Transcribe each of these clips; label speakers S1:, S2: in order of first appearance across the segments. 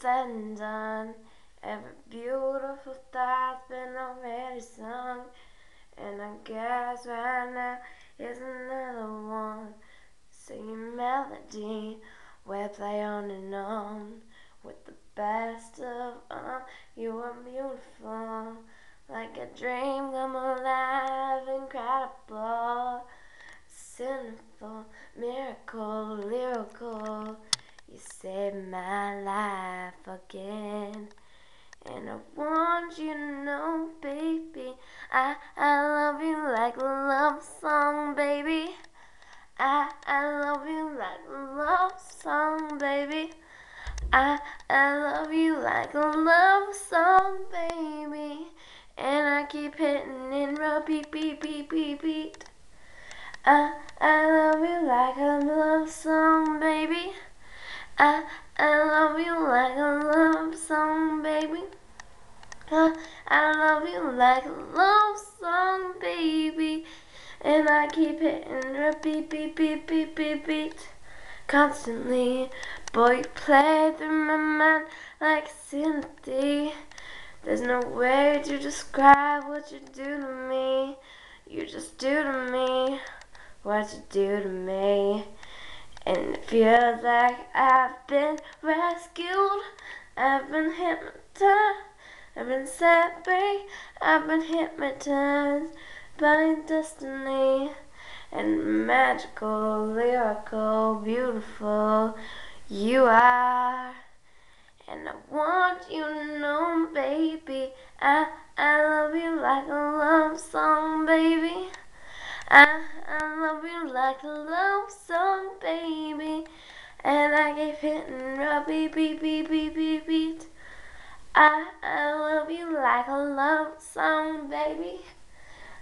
S1: said and done, every beautiful thought's been already sung. And I guess right now is another one. Singing melody, we'll play on and on. With the best of all, you are beautiful, like a dream come alive, incredible, sinful, miracle, lyrical. You saved my life again. And I want you to know, baby, I love you like a love song, baby. I love you like a love song, baby. I love you like a love song, baby. And I keep hitting in repeat, beat, beat, beat, beat. I love you like a love song, baby. I love you like a love song, baby. I love you like a love song, baby. And I keep hitting repeat, beat, beat, beat, beat, beat. Constantly, boy, you play through my mind like sympathy. There's no way to describe what you do to me. You just do to me what you do to me. And it feels like I've been rescued. I've been hypnotized. I've been set free. I've been hypnotized by destiny. And magical, lyrical, beautiful you are. And I want you to know, baby, I love you like a love song, baby. I love you like a love song, baby. And I keep hitting repeat, beat, beat, beat, beat, beat. I love you like a love song, baby.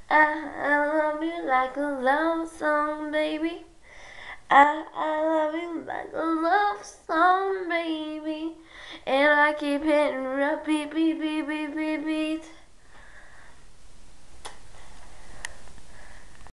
S1: I love you like a love song, baby. I love you like a love song, baby. And I keep hitting repeat, beat, beat, beat, beat, beat.